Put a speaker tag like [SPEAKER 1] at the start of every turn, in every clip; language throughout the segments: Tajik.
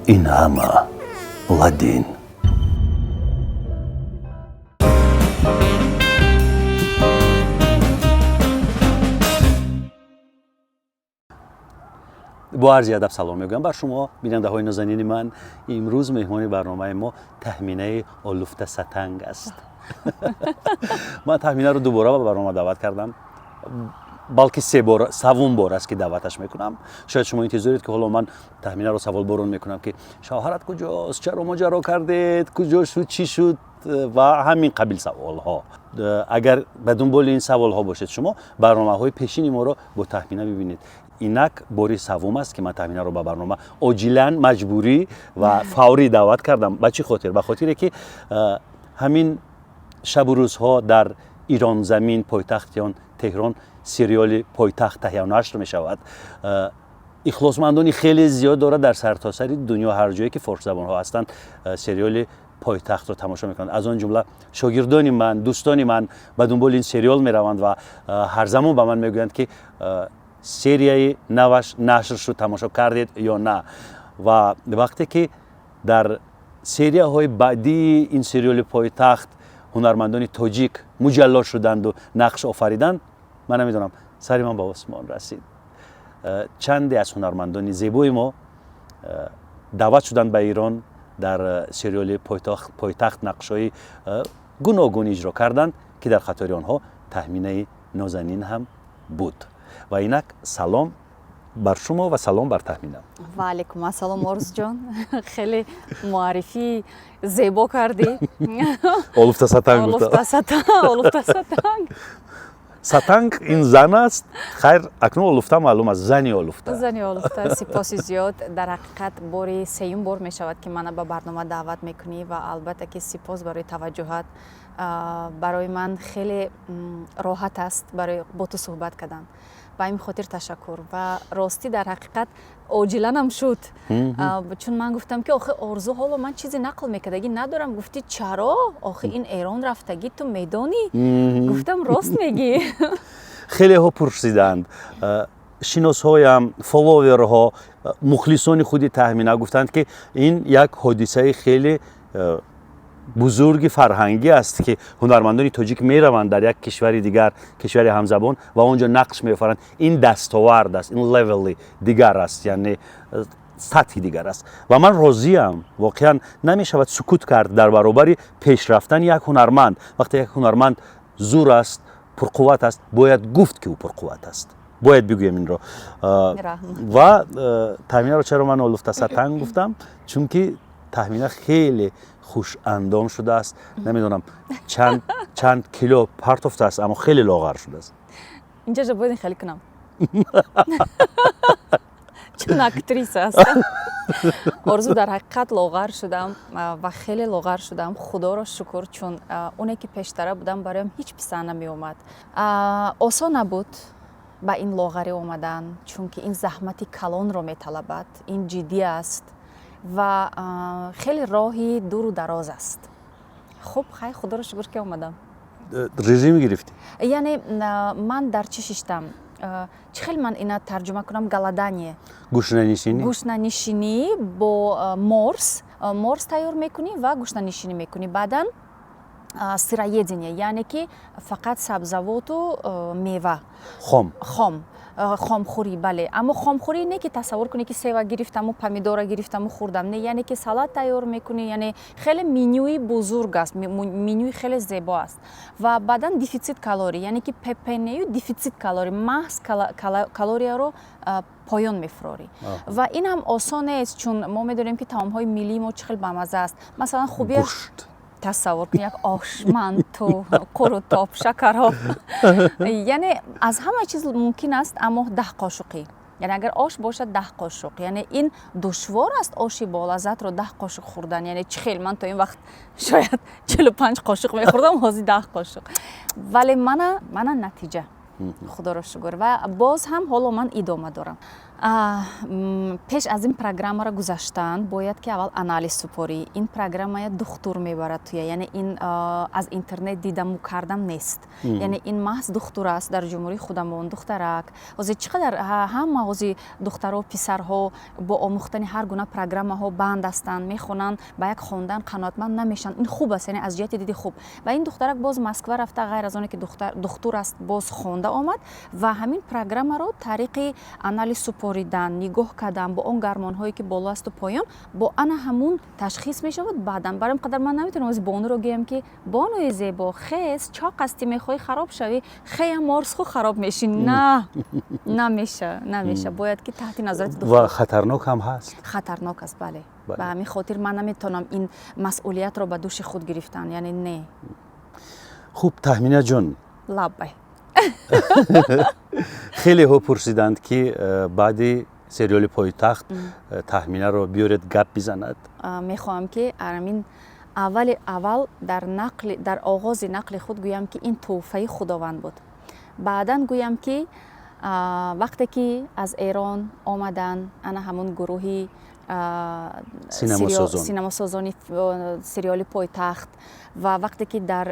[SPEAKER 1] این همه لادین با عرض ادب سلام میگم بر شما بیننده های نازنین من. امروز مهمان برنامه ما تهمینه آلوفته ستنگ است. من تهمینه رو دوباره به برنامه دعوت کردم، بلکه سوم بار است که دعوتش میکنم. شاید شما انتظار دارید که حالا من تهمینه رو سوال بارون میکنم که شوهرت کجاست، چرا ماجرا کردید، کجا شد، چی شد و همین قبیل سوال ها. اگر به دنبال این سوال ها باشید شما برنامه های پیشین ما رو با تهمینه ببینید. اینک باری سوم است که من تهمینه رو به برنامه عاجلا مجبوری و فوری دعوت کردم. به چه خاطر؟ به خاطر که همین شب و روزها در ایران زمین پایتخت تهران سریال پایتخت تهیه نشر می شود. اخلاصمندانی خیلی زیاد داره در سرتاسر دنیا، هر جایی که فارسی زبان ها هستند سریال پایتخت رو تماشا میکنند. از آن جمله شاگردان من، دوستان من به دنبال این سریال میروند و هر زمان به من میگویند که سریای نوش نشر شد، تماشا کردید یا نه. و وقتی که در سری های بعدی این سریال پایتخت هنرمندان تاجیک مجلا شدند و نقش آفریدند، من نمیدونم سری من به آسمان رسید. چندی از هنرمندان زیبای ما دعوت شدند به ایران، در سریال پایتخت نقش‌های گوناگون اجرا کردند که در خطر آنها تهمینه نازنین هم بود. و اینک سلام بر شما و سلام بر تهمینه.
[SPEAKER 2] و علیکم السلام آرز جان، خیلی معرفی زیبا کردی.
[SPEAKER 1] آلوفته ستنگ گفته.
[SPEAKER 2] آلوفته ستنگ.
[SPEAKER 1] ستنگ این زن است. خیر اکنون آلوفته معلوم است، زنی آلوفته.
[SPEAKER 2] زنی آلوفته. سپاسی زیاد. در حقیقت باری سیوم بار می شود که من به برنامه دعوت میکنی و البته که سپاس برای توجهت. برای من خیلی راحت است برای با تو صحبت کردن. به این خاطر تشکر. و راستی در حقیقت عاجلا هم شد، چون من گفتم که آخه آرزو حالا من چیزی نقل میکردگی ندارم. گفتی چرا؟ آخه این ایران رفتگی تو میدانی؟ گفتم راست میگی.
[SPEAKER 1] خیلی ها پرسیدند، شناس هایم، فالوور ها، مخلصان خودی تهمینه گفتند که این یک حادثه خیلی بزرگ فرهنگی است که هنرمندان تاجیک میروند در یک کشور دیگر، کشور همزبان، و اونجا نقش میآفرند. این دستاورد است، این لول دیگر است، یعنی سطحی دیگر است. و من راضی ام. واقعا نمیشود سکوت کرد در برابر پیشرفتن یک هنرمند. وقتی یک هنرمند زور است، پرقوت است، باید گفت که او پرقوت است. باید بگویم این رو. و تهمینه رو چرا من آلوفته ستنگ گفتم؟ چون که تهمینه خیلی خوش اندام شده است. نمیدونم چند کیلو پرتفته است، اما خیلی لاغر شده است.
[SPEAKER 2] اینجا جا باید خیلی کنم چون اکتریس هستم. آرزو در حقیقت لاغر شدم و خیلی لاغر شدم. خدا را شکر، چون اونه که پیشتره بودم برایم هیچ پسند نمی اومد. آسان نبود با این لاغری اومدن، چون که این زحمتی کلان را می طلبد. این جدی است و خیلی راهی دور و دراز است. خب خیلی خدا رو شکر که اومدم.
[SPEAKER 1] رژیم گرفتی؟
[SPEAKER 2] یعنی من در چی ششتم؟ چه خیلی من اینا ترجمه کنم؟ گلادانیه، گوشتنشینی با مورس تیار میکنی و گوشتنشینی میکنی. بعدن سیراєдіння، یعنی که فقط سبزوات و میوه خامخوری. بله، اما خامخوری نه که تصور کنی که سیب گرفتم و پمیدور گرفتم و خوردم، نه، یعنی که سالاد تیار میکنی. یعنی خیلی منوی بزرگ است، منوی خیلی زیبا است. و بعدن دیفیسیت کالری، یعنی که پپنیو دیفیسیت کالری، محض کالری رو پایان میفروری. و این هم آسان است، چون ما میدونیم که طعم‌های ملی ما چقدر بامزه است. مثلا خوبی تصور کن یک آش، منتو، قروتاب، شکرها. یعنی از همه چیز ممکن است، اما 10 قاشقی. یعنی اگر آش باشد 10 قاشق. یعنی این دشوار است آشی با لذت رو 10 قاشق خوردن. یعنی چخیل من تا این وقت شاید 45 قاشق میخوردم، حاضی 10 قاشق. ولی من نتیجه خدا را شکر. و باز هم حالا من ادامه دارم. пеш аз ин программаро гузаштан бояд ки аввал анализ супорӣ. Ин программая духтур мебарад туя, яъне ин аз интернет дидаму кардам нест. Яъне ин маҳз духтур аст дар ҷумҳурии Худамон, духтарак. Ҳозир чӣ қадар ҳама ҳозир духтаро, писарҳо бо омӯхтани ҳар гуна программаҳо банд ҳастанд, мехонанд, ба як хондан қаноатманд намешаванд. Ин хуб аст, яъне аз ҷиҳати диди хуб. Ва ин духтарак боз Москва рафта, ғайр аз оне ки духтур аст, боз хонда омад ва ҳамин программаро тариқи анализ супоридан, нигоҳ кардан бо он гармонҳое ки боло асту поён, бо ана ҳамун ташхис мешавад. Баъдан барои қадар ман наметавонам аз Бонуро гӯям ки Бонуи зебо, хес чоқ ҳастӣ, мехоҳӣ хароб шавӣ, хеям морсху хароб мешӣ. На, намеша. Бояд ки таҳти назорати духтур.
[SPEAKER 1] ва хатарнок ҳам ҳаст.
[SPEAKER 2] Хатарнок аст, бале. Ба ҳамин хотир ман наметавонам ин масъулиятро ба дӯши худ гирифтан, яъне не.
[SPEAKER 1] хуб, Тахмина ҷон,
[SPEAKER 2] лаббай.
[SPEAKER 1] хелеҳо пурсиданд ки баъди сериоли Пойтахт Тахминаро биёред гап бизанад.
[SPEAKER 2] Мехоҳам ки арамин аввал дар оғози нақли худ гӯям ки ин тӯҳфаи Худованд буд. Баъдан гӯям ки вақте ки аз Эрон омадан ана ҳамун гурӯҳи синамосозони сериоли Пойтахт ва вақте ки дар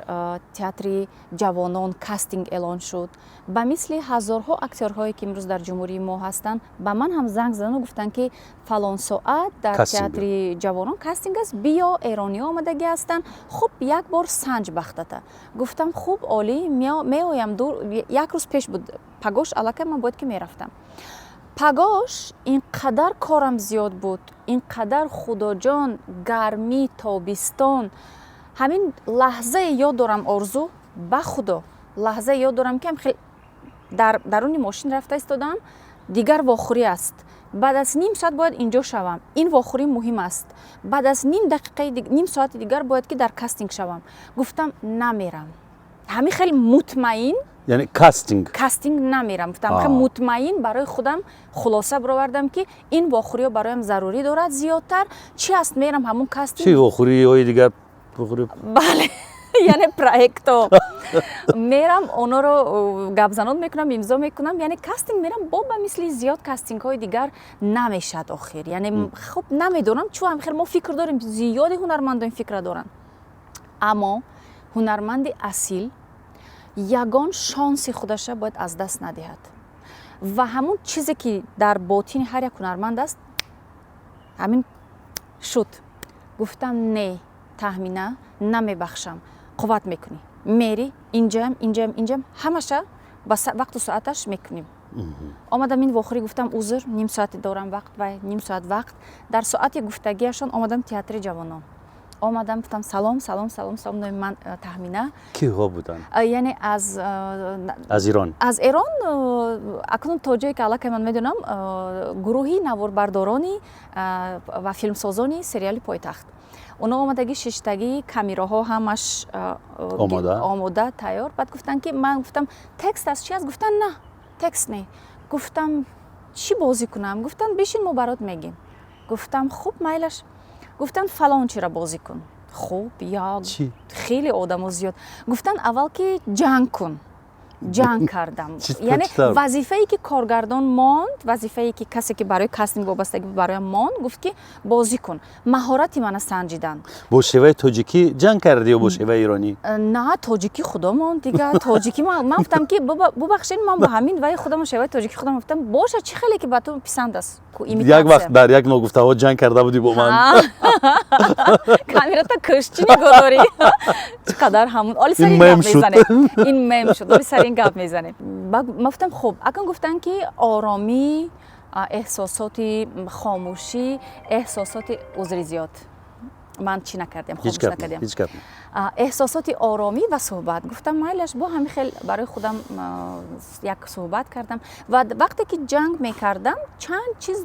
[SPEAKER 2] театри ҷавонон кастинг эълон шуд, ба мисли ҳазорҳо актёрҳое ки имрӯз дар ҷумҳурии мо ҳастанд, ба ман ҳам занг задану гуфтанд ки фалон соат дар театри ҷавонон кастинг аст, биё, эрониҳо омадагӣ ҳастанд, хуб як бор санҷ бахтата. Гуфтам хуб, олӣ, меоям дур. Як рӯз пеш буд, пагош аллакай ман бояд ки мерафтам. Пагош инқадар корам зиёд буд, инқадар худоҷон, гармӣ, тобистон. Ҳамин лаҳзае ёд дорам, Орзу, ба худо лаҳзае ёд дорам ки хел дар даруни мошин рафта истодам, дигар вохӯрӣ аст. Баъд аз ним соат бояд инҷо шавам. Ин вохӯрӣ муҳим аст. Баъд аз ним соати дигар бояд ки дар кастинг шавам. Гуфтам намерам. ҳамин хеле мутмаин,
[SPEAKER 1] яъне кастинг
[SPEAKER 2] намерам. Гуфтам мутмаин барои худам хулоса баровардам ки ин вохӯриҳо бароям зарурӣ дорад зиёдтар. Чӣ аст, мерам ҳамун кастинг.
[SPEAKER 1] чӣ вохӯриҳои дигар?
[SPEAKER 2] бале, яъне проектҳо. Мерам оноро гапзанод мекунам, имзо мекунам, яъне кастинг мерам, бо ба мисли зиёд кастингҳои дигар намешад охир. Яъне хуб намедонам чӯ хел мо фикр дорем, зиёди ҳунармандо ин фикра доранд. Аммо ҳунарманди асил ягон шонси худаша бояд аз даст надиҳад. Ва ҳамун чизе ки дар ботини ҳар як ҳунарманд аст, ҳамин шуд. Гуфтам не, Тахмина, намебахшам. Қувват мекунӣ. Мери, инҷаям, ҳамаша ба вақту соаташ мекунем. омадам ин вохӯрӣ гуфтам узр, ним соате дорам вақт, вай ним соат вақт. Дар соати гуфтагиашон омадам театри ҷавонон. омадам гуфтам салом, номи ман Тахмина.
[SPEAKER 1] Киҳо буданд?
[SPEAKER 2] Яъне
[SPEAKER 1] аз Ирон.
[SPEAKER 2] Аз Эрон акнун то ҷое ки аллакай ман медонам, гурӯҳи наворбардорони ва филмсозони сериали Пойтахт. Оно омадагӣ шиштагӣ, камераҳо ҳамаш омода, тайёр. Баъд гуфтанд ки ман гуфтам текст аст, чӣ аст? Гуфтан на, текст не. Гуфтам чӣ бозӣ кунам? Гуфтан бишин мо барот мегем. Гуфтам хуб майляш. Гуфтан фалон чиро бозӣ кун. Хуб, як хеле одамо зиёд. Гуфтан аввал ки ҷанг кун. ҷанг кардам. Яъне вазифае ки коргардон монд, вазифае ки касе ки барои кастинг вобастагӣ бароям монд, гуфт ки бозӣ кун. маҳорати мана санҷидан.
[SPEAKER 1] бо шеваи тоҷикӣ ҷанг кардӣ ё бо шеваи иронӣ? На, тоҷикӣ худо монд дига. Тоҷикӣ ман гуфтам ки бубахшед, ман бо ҳамин ваи худам шеваи тоҷикӣ худам гуфтам боша, чӣ хеле ки ба ту писанд аст. як вақт дар як ногуфтаҳо ҷанг карда будӣ бо ман.
[SPEAKER 2] камерата кӯшчӣ нигоҳ дорӣ. чӣ қадар ҳамун. Оли сари гап мезанем. Ин мем шуд. Оли сари ин гап мезанем. Ман гуфтам хуб, акан гуфтанд ки оромӣ, эҳсосоти хомӯшӣ, эҳсосоти узри зиёд. ман чӣ накардем, хомӯш накардем. эҳсосоти оромӣ ва суҳбат. Гуфтам майлаш, бо ҳамин хел барои худам як суҳбат кардам ва вақте ки ҷанг мекардам, чанд чиз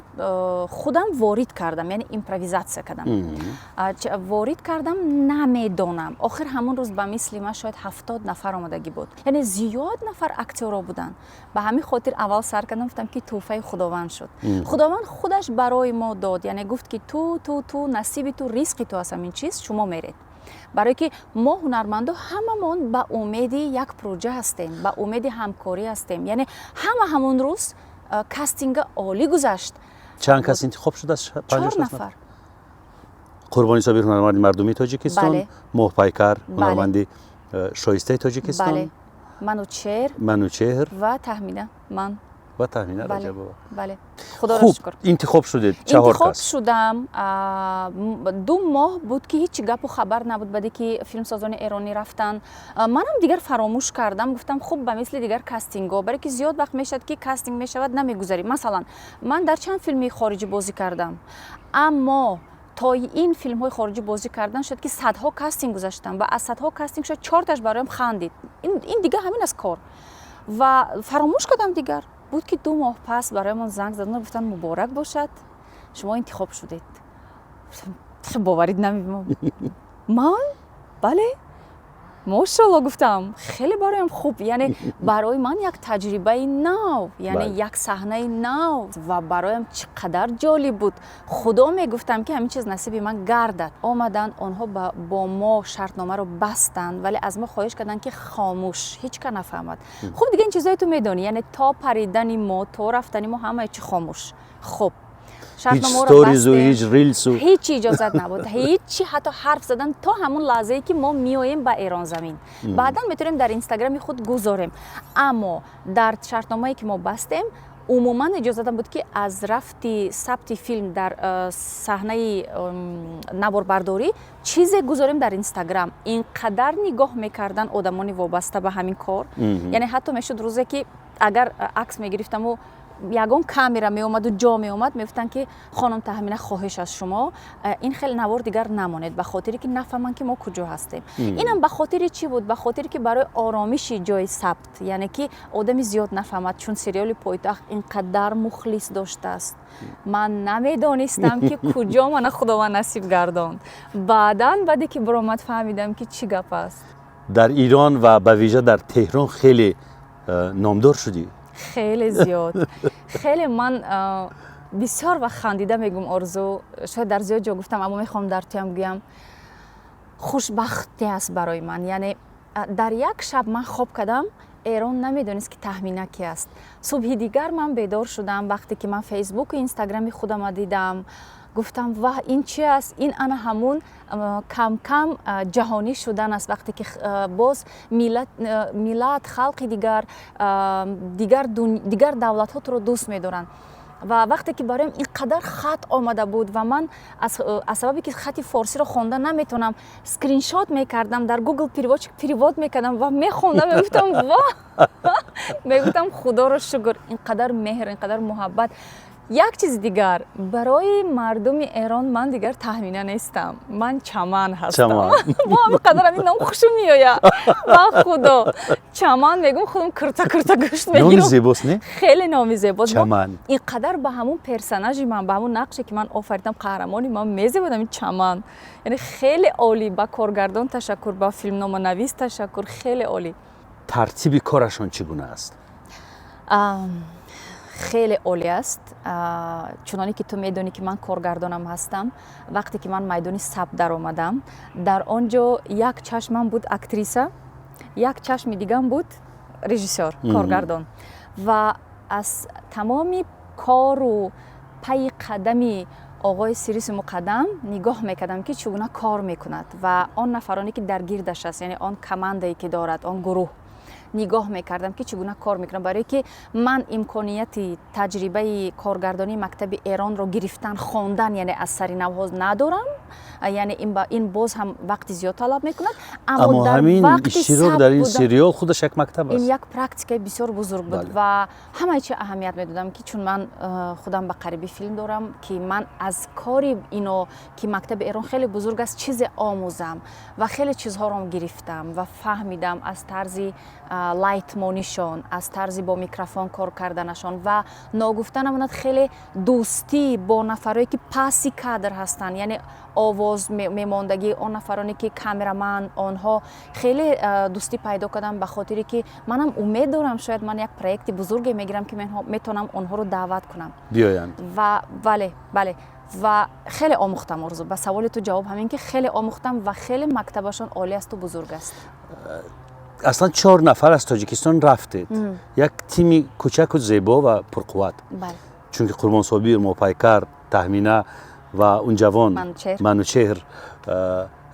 [SPEAKER 2] худам ворид кардам, яъне импровизатсия кардам. Ворид кардам, намедонам. Охир ҳамун рӯз ба мисли ман шояд 70 нафар омадагӣ буд. Яъне зиёд нафар актёрҳо буданд. Ба ҳамин хотир аввал сар кардам, гуфтам ки тӯҳфаи худованд шуд. Худованд худаш барои мо дод, яъне гуфт ки ту насиби ту, ризқи ту аст ҳамин чиз, шумо меред. барое ки мо ҳунармандо ҳамамон ба умеди як проҷа ҳастем, ба умеди ҳамкорӣ ҳастем. Яъне ҳама ҳамон рӯз کاستینگ عالی گذشت.
[SPEAKER 1] چند کس انتخاب شد از
[SPEAKER 2] 4 نفر.
[SPEAKER 1] قربانی صابر هنرمند مردمی تاجیکستان،
[SPEAKER 2] بله.
[SPEAKER 1] ماه پیکر هنرمند شایسته تاجیکستان،
[SPEAKER 2] بله. منوچهر
[SPEAKER 1] منوچهر
[SPEAKER 2] و تهمینه من.
[SPEAKER 1] و تهمینه
[SPEAKER 2] بله.
[SPEAKER 1] رجبова.
[SPEAKER 2] بله. خدا را
[SPEAKER 1] خوب
[SPEAKER 2] شکر.
[SPEAKER 1] انتخاب شده 4
[SPEAKER 2] انتخاب
[SPEAKER 1] کس.
[SPEAKER 2] شدم 2 ماه بود که هیچ گپ و خبر نبود بعدی که فیلمسازان ایرانی رفتن. منم دیگر فراموش کردم، گفتم خب به مثل دیگر کاستینگ‌ها برای که زیاد وقت میشد که کاستینگ میشود نمیگذاری. مثلا من در چند فیلمی خارجی بازی کردم، اما تا این فیلم های خارجی بازی کردن شد که صدها کاستینگ گذاشتم و از صدها کاستینگ شد 4 تاش برایم خندید. این دیگه همین از کار و فراموش کردم. دیگر بود که 2 ماه پس برایمان زنگ زدن و گفتن مبارک باشد شما انتخاب شدید. باورید نمی‌کنم. من بله ماشاءالله گفتم خیلی برایم خوب، یعنی برای من یک تجربه نو، یعنی یک صحنه نو و برایم چقدر جالب بود. خدا میگفتم که همین چیز نصیب من گردد. آمدن آنها با ما شرطنامه رو بستن ولی از ما خواهش کردن که خاموش، هیچ که نفهمد. خب دیگه این چیزایی تو میدونی، یعنی تا پریدن ما تا رفتن ما همه چی خاموش. خب
[SPEAKER 1] هیچ ستوریز و هیچ ریلز و
[SPEAKER 2] هیچ اجازت نبود، هیچی، حتی حرف زدن تا همون لحظه‌ای که ما میاییم به ایران زمین. بعدا میتونیم در اینستاگرام خود گذاریم، اما در شرطنامه‌ای که ما بستیم عموما اجازه بود که از رفتی ثبت فیلم در صحنه نواربرداری چیزی گذاریم در اینستاگرام. اینقدر نگاه میکردن آدمانی وابسته به همین کار، یعنی حتی میشد روزی که اگر عکس میگرفتم و یگان کامera می اومد و جا می اومد میگفتن که خانم تهمینه خواهش از شما این خیلی نوار دیگر نماند، به خاطری که نفهمن که ما کجا هستیم. اینم به خاطر چی بود؟ به خاطری که برای آرامش جای ثبت، یعنی که آدمی زیاد نفهمد، چون سریال پایتخت اینقدر مخلص داشته است. من نمیدانستم که کجا من خداوند نصیب گرداند. بعدی که برآمد فهمیدم که چی گپ است.
[SPEAKER 1] در ایران و به ویژه در تهران خیلی نامدار شدی.
[SPEAKER 2] خیلی زیاد. خیلی من بسیار وقت خندیده میگم آرزو، شاید در زیاد جا گفتم اما میخوام در تویم گویم خوشبختی است برای من. یعنی در یک شب من خواب کردم، ایران نمیدونست که تهمینه کی است. صبح دیگر من بیدار شدم وقتی که من فیسبوک و اینستاگرام خودم دیدم، گفتم واه این چی است؟ این انا همون کم کم جهانی شدن است، وقتی که باز ملت خلق دیگر دولت ها تو رو دوست می‌دارن. و وقتی که برایم اینقدر خط آمده بود و من از سببی که خط فارسی رو خوندن نمیتونم اسکرین شات میکردم، در گوگل پریواد میکردم و میخوندم، میگفتم واه، میگفتم خدا رو شکر، اینقدر مهر، اینقدر محبت. یک چیز دیگر برای مردم ایران من دیگر تهمینه نیستم، من چمن هستم. ما همینقدر این نام خوشم میآید و خدا چمن میگم خودم کرتا گوشت میگیرم.
[SPEAKER 1] نام زیباست نه؟
[SPEAKER 2] خیلی نام زیباست.
[SPEAKER 1] چمن
[SPEAKER 2] اینقدر به همون پرسوناژی من، به همون نقشی که من آفریدم، قهرمانی من میزیبادم این چمن. یعنی خیلی عالی. با کارگردان تشکر، با فیلمنامه نویس تشکر، خیلی عالی.
[SPEAKER 1] ترتیب کارشون چگونه است؟
[SPEAKER 2] خیلی عالی است. چنانی که تو میدونی که من کارگردانم هستم، وقتی که من میدانی ثبت در آمدم، در آنجا یک چشمم بود اکتریسه، یک چشم دیگم بود رژیسور، کارگردان، و از تمامی کار و پی قدمی آقای سیریس مقدم نگاه میکردم که چگونه کار میکند و آن نفرانی که در گیردش است، یعنی آن کماندی که دارد، آن گروه، نگاه میکردم که چگونه کار میکنم، برای که من امکانیت تجربه کارگردانی مکتب ایران رو گرفتن، خواندن، یعنی از سر نوها ندارم، یعنی این باز هم وقت زیاد طلب میکند.
[SPEAKER 1] اما همین اشتراک در این سریال خودش یک مکتب است.
[SPEAKER 2] این یک پرکتیکه بسیار بزرگ بود. بله. و همه چی اهمیت میدادم که چون من خودم به قریبی فیلم دارم که من از کاری اینو که مکتب ایران خیلی بزرگ است چیز آموزم و خیلی چیزها رو گرفتم و فهمیدم، از طرز لایت مونیشون، از طرز با میکروفون کار کردنشون و ناگفتنم خیلی دوستی با نفرایی که پاسی کادر هستن، یعنی آواز میماندگی آن نفرانی که کامرامن، آنها خیلی دوستی پیدا کردم، به خاطری که منم امید دارم شاید من یک پروژه بزرگی میگیرم که میتونم آنها رو دعوت کنم
[SPEAKER 1] بیایند.
[SPEAKER 2] و بله و خیلی آموختم. آرزو، به سوال تو جواب همین که خیلی آموختم و خیلی مکتبشون عالی است و بزرگ است.
[SPEAKER 1] اصلا 4 نفر از تاجیکستان رفتید. یک تیم کوچک و زیبا و پرقوت.
[SPEAKER 2] بله.
[SPEAKER 1] چون که قربان صابیر، موپایکر، تهمینه و اون جوان منوچهر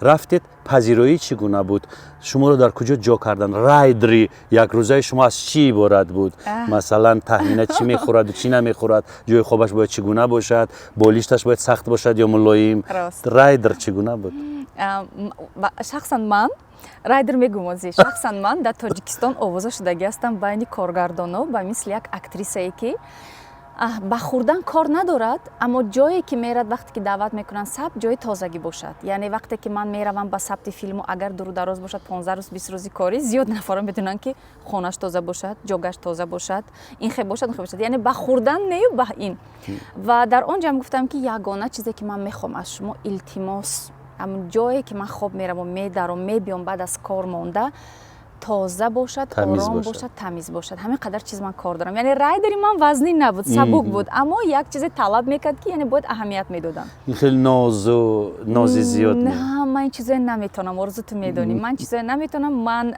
[SPEAKER 1] رفتید. پذیرایی چگونه بود؟ شما رو در کجا جا کردن؟ رایدری یک روزه شما از چی عبارت بود؟ مثلا تهمینه چی میخورد و چی نمیخورد؟ جای خوابش باید چگونه باشد؟ بالیشتش باید سخت باشد یا ملایم؟ رایدر چگونه بود؟
[SPEAKER 2] شخصا من райдер мегумозӣ шахсан ман дар тоҷикистон овоза шудагӣ ҳастам байни коргардоно ба мисли як актрисае ки ба хӯрдан кор надорад, аммо ҷое ки мерад вақте ки даъват мекунанд сабт ҷои тозагӣ бошад. Яъне вақте ки ман меравам ба сабти филму агар дуру дароз бошад 15 рӯз 20 рӯзи корӣ, зиёд нафарон медонанд ки хонаш тоза бошад, ҷогаш тоза бошад, ин хел бошад, ин хел бошад. Яъне ба хӯрдан нею ба ин. Ва дар он ҷам гуфтам ки ягона чизе ки ман мехоҳам аз шумо илтимос, ҳамон ҷое ки ман хоб меравам, медарам, мебиём баъд аз кор монда, тоза бошад, ором бошад, тамиз бошад. ҳамин қадар чиз ман кор дорам. Яъне райдери ман вазнин набуд, сабук буд, аммо як чизе талаб мекард ки яъне бояд аҳамият медодам.
[SPEAKER 1] ин хеле нози зиёд не.
[SPEAKER 2] Ман ин чизое наметонам, орзу ту медонӣ. Ман чизое наметонам. Ман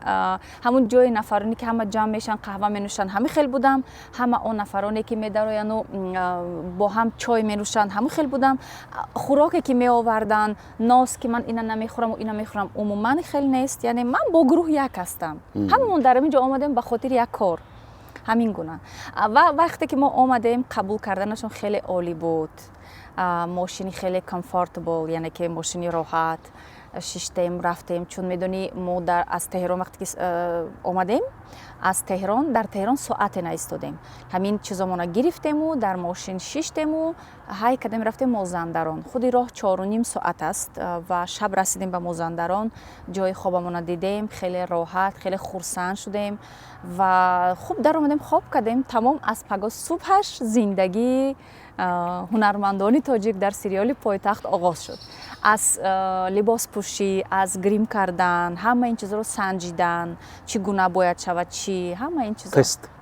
[SPEAKER 2] ҳамун ҷои нафароне ки ҳама ҷамъ мешаванд, қаҳва менӯшанд, ҳамин хел будам. ҳама он нафароне ки медарояну бо ҳам чой менӯшанд, ҳамин хел будам. хӯроке ки меоварданд, нос ки ман ина намехӯрам, ина мехӯрам, умуман хел нест. Яъне ман бо гурӯҳ як ҳастам. ҳамамон дар ин ҷо омадем ба хотири як кор. ҳамин гуна. Ва вақте ки мо омадем, қабул карданашон хеле олӣ буд. мошини хеле комфортабл, яъне ки мошини роҳат. шиштем рафтем, чун медонӣ мо аз Теҳрон вақте ки омадем, аз Теҳрон дар Теҳрон соате наистодем. ҳамин чизомона гирифтему, дар мошин шиштему, ҳай кардем рафтем Мозандарон. худи роҳ 4.5 соат аст ва шаб расидем ба Мозандарон. ҷои хобамона дидем, хеле роҳат, хеле хурсанд шудем ва хуб даромадем, хоб кардем. Тамом аз паго субҳаш зиндагии ҳунармандони тоҷик дар сериоли Пойтахт оғоз шуд. аз либоспӯшӣ, аз грим кардан, ҳама ин чизоро санҷидан, чӣ гуна бояд шавад, чӣ, ҳама ин чизо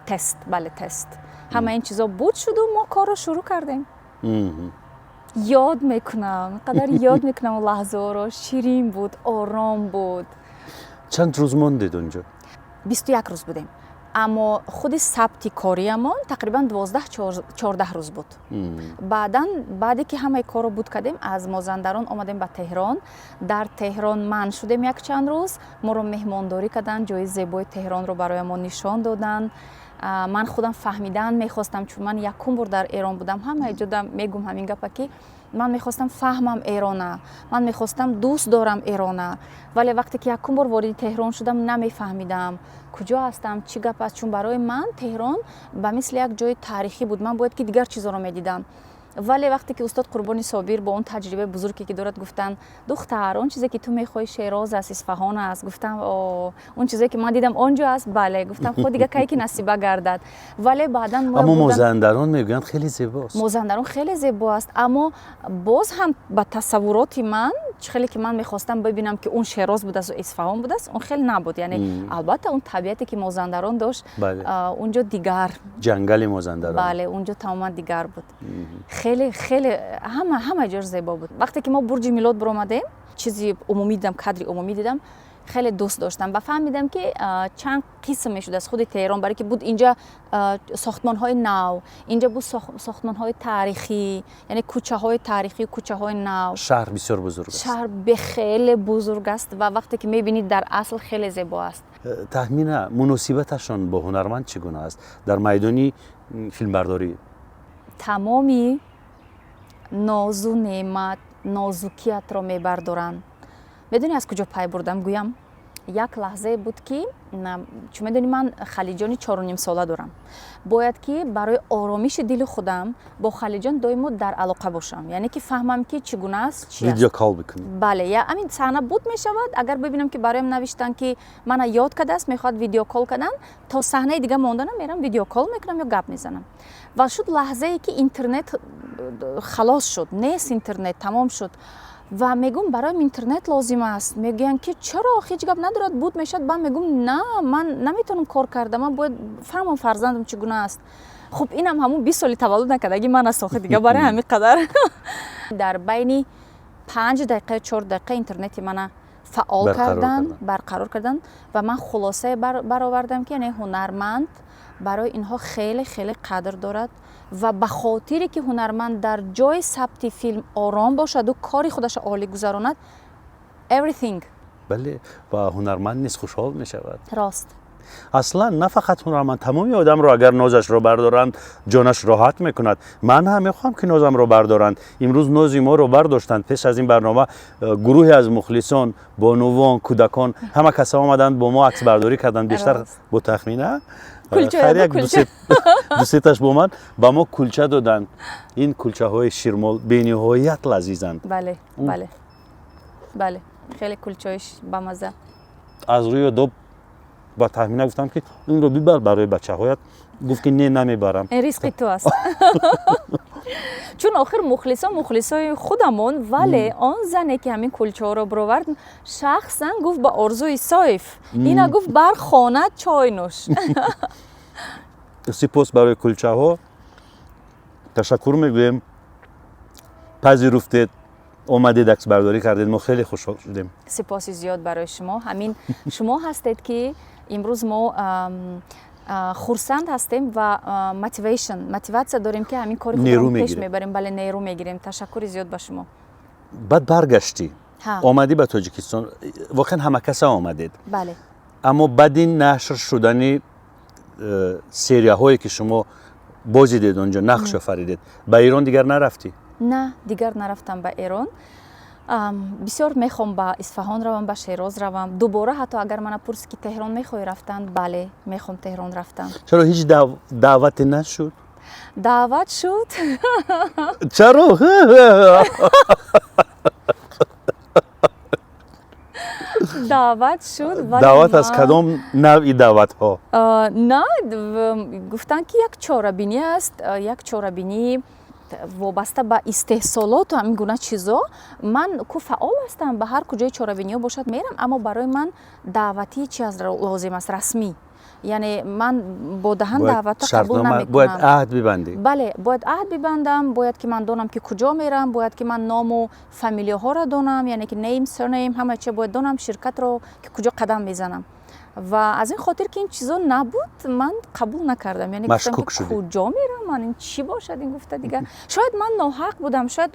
[SPEAKER 2] тест, бале тест. ҳама ин чизо буд шуду, мо корро шурӯъ кардем. ёд мекунам, қадар ёд мекунам лаҳзаҳоро. ширин буд, ором буд.
[SPEAKER 1] чанд рӯз мондед онҷо?
[SPEAKER 2] 21 рӯз будем. аммо худи сабти кориамон тақрибан 12-14 рӯз буд. баъде ки ҳамаи корро буд кардем, аз Мозандарон омадем ба Теҳрон. Дар Теҳрон манъ шудем якчанд рӯз, моро меҳмондорӣ карданд, ҷои зебои Теҳронро бароямон нишон доданд. ман худам фаҳмидан мехостам, чун ман якум бор дар Эрон будам. ҳамаи ҷода мегӯм ҳамин гапа ки ман мехостам фаҳмам Эрона, ман мехостам дӯст дорам Эрона. вале вақте ки якум бор вориди Теҳрон шудам, намефаҳмидам куҷо ҳастам, чӣ гап аст. чун барои ман Теҳрон ба мисли як ҷои таърихӣ буд. ман бояд ки дигар чизоро медидам. вале вақте ки устод Қурбони Собир бо он таҷрибаи бузурге ки дорад гуфтанд, духтар, он чизе ки ту мехоҳӣ Шероз аст, Исфаҳон аст. гуфтам, он чизе ки ман дидам он ҷо аст. бале, гуфтам худ дига кай ки насиба гардад. вале баъдан
[SPEAKER 1] аммо Мозандарон мегӯянд хеле зебост.
[SPEAKER 2] Мозандарон хеле зебо аст, аммо боз ҳам ба тасаввуроти ман, хеле ки ман мехостам бибинам ки он Шероз будааст ва Исфаҳон будааст, он хеле набуд. яъне албатта он табиате ки Мозандарон дошт, унҷо дигар,
[SPEAKER 1] ҷангали Мозандарон,
[SPEAKER 2] бале, унҷо тамоман дигар буд. хеле ҳама ҷош зебо буд. вақте ки мо бурҷи Милод биромадем, чизи умумӣ дидам, кадри умумӣ дидам, хеле дӯст доштам ва фаҳмидам ки чанд қисм мешуд аз худи Теҳрон, барое ки буд инҷа сохтмонҳои нав, инҷа буд сохтмонҳои таърихӣ, яъне кӯчаҳои таърихӣ, кӯчаҳои нав.
[SPEAKER 1] шаҳр бисёр бузург аст.
[SPEAKER 2] шаҳр хеле бузург аст ва вақте ки мебинид дар асл хеле зебо аст.
[SPEAKER 1] тахмина муносибаташон бо ҳунарманд чӣ гуна аст дар майдони филмбардорӣ?
[SPEAKER 2] тамоми нозу неъмат, нозукиятро мебардоранд. медонӣ аз куҷо пай бурдам гӯям? як лаҳзае буд ки, чун медонӣ ман халиҷони 4.5 сола дорам. бояд ки барои оромиши дили худам бо халиҷон доимо дар алоқа бошам. яъне ки фаҳмам ки чӣ гуна аст, чӣ аст.
[SPEAKER 1] видеокол бикунӣ? бале,
[SPEAKER 2] я амин саҳна буд мешавад, агар бибинам ки бароям навиштанд ки мана ёд кардааст, мехоҳад видеокол кардан, то саҳнаи дига монданам, мерам видеокол мекунам ё гап мезанам. ва шуд лаҳзае ки интернет халос шуд, нест интернет, тамом шуд. ва мегӯм бароям интернет лозим аст. мегӯянд ки чаро, ҳеҷ гап надорад, буд мешавад. ба мегӯм на, ман наметавонам кор карда, ман бояд фаҳмам фарзандам чӣ гуна аст. хуб инам ҳамун 20 соли таваллуд накардагӣ ман аст охир дига барои ҳамин қадар. дар байни 5 дақиқа 4 дақиқа интернети мана фаъол
[SPEAKER 1] Барқарор
[SPEAKER 2] кардан,
[SPEAKER 1] кардан.
[SPEAKER 2] барқарор кардан ва ман хулоса баровардам ки яъне ҳунарманд барои инҳо хеле хеле қадр дорад ва ба хотире ки ҳунарманд дар ҷои сабти филм ором бошаду кори худашро олӣ гузаронад, everything
[SPEAKER 1] бале ва ҳунарманд низ хушҳол мешавад.
[SPEAKER 2] рост.
[SPEAKER 1] аслан на фақат ҳунарманд, тамоми одамро агар нозашро бардоранд ҷонаш роҳат мекунад. ман ҳам мехоҳам ки нозамро бардоранд. имрӯз нози моро бардоштанд. пеш аз ин барнома гурӯҳе аз мухлисон, бонувон, кӯдакон ҳама каса омаданд бо мо аксбардорӣ карданд. бештар
[SPEAKER 2] Рост.
[SPEAKER 1] бо тахмина
[SPEAKER 2] Кулча
[SPEAKER 1] хайр
[SPEAKER 2] яда
[SPEAKER 1] як
[SPEAKER 2] кулча.
[SPEAKER 1] дусеташ бо ман ба мо кулча доданд. ин кулчаҳои ширмол бениҳоят лазизанд.
[SPEAKER 2] бале бале бале хеле кулчаиш бамаза.
[SPEAKER 1] аз рӯи одоб ба тахмина гуфтам ки инро бибар барои бачаҳоят. гуфт ки не намебарам.
[SPEAKER 2] ин ризқи ту аст. чун охир мухлисои худамон, вале он зане ки ҳамин кулчаҳоро бировард шахсан гуфт ба орзуи соиф, ина гуфт бар хона чой нӯш.
[SPEAKER 1] сипос барои кулчаҳо ташаккур мегӯем. пазируфтед, омадед аксбардорӣ кардед, мо хеле хушҳол шудем.
[SPEAKER 2] сипоси зиёд барои шумо. ҳамин шумо ҳастед ки имрӯз мо хурсанд ҳастем ва мотиватсия дорем ки ҳамин кори худро пеш мебарем. бале нерӯ мегирем. ташаккури зиёд ба шумо.
[SPEAKER 1] баъд баргаштӣ,
[SPEAKER 2] Ҳа.
[SPEAKER 1] омадӣ ба Тоҷикистон. воқеан ҳамакаса омадед,
[SPEAKER 2] бале
[SPEAKER 1] аммо баъди нашр шудани серияҳое ки шумо бозидед онҷо, нақш офаридед, ба Ирон дигар нарафтӣ?
[SPEAKER 2] на, дигар нарафтам ба Эрон. бисёр мехоҳам ба Исфаҳон равам, ба Шероз равам. дубора ҳатто агар мана пурсӣ ки Теҳрон мехоҳӣ рафтан, бале, мехоҳам Теҳрон рафтан.
[SPEAKER 1] чаро ҳеҷ даъвате нашуд?
[SPEAKER 2] даъват шуд.
[SPEAKER 1] чаро?
[SPEAKER 2] даъват шуд, вале
[SPEAKER 1] даъват аз
[SPEAKER 2] ман-
[SPEAKER 1] кадом навъи даъватҳо?
[SPEAKER 2] на, гуфтанд ки як чорабинӣ аст, як чорабинӣ вобаста ба истеҳсолоту ҳамин гуна чизо. ман ку фаъол ҳастам, ба ҳар куҷои чорабиниҳо бошад мерам, аммо барои ман даъвати чи аз лозим аст, расмӣ. яъне ман бо даҳан даъвата қабул
[SPEAKER 1] бояд
[SPEAKER 2] намекунам.
[SPEAKER 1] аҳд бибандӣ.
[SPEAKER 2] бале, бояд аҳд бибандам, бояд ки ман донам ки куҷо мерам, бояд ки ман ному фамилияҳоро донам, яъне ки name, surname, ҳама чиз бояд донам, ширкатро ки куҷо қадам мезанам. ва аз ин хотир ки ин чизо набуд, ман қабул накардам. яъне гуфтам
[SPEAKER 1] Машкук
[SPEAKER 2] ки
[SPEAKER 1] шудӣ.
[SPEAKER 2] куҷо мерам ман, ин чӣ бошад, ин гуфта дигар. шояд ман ноҳақ будам, шояд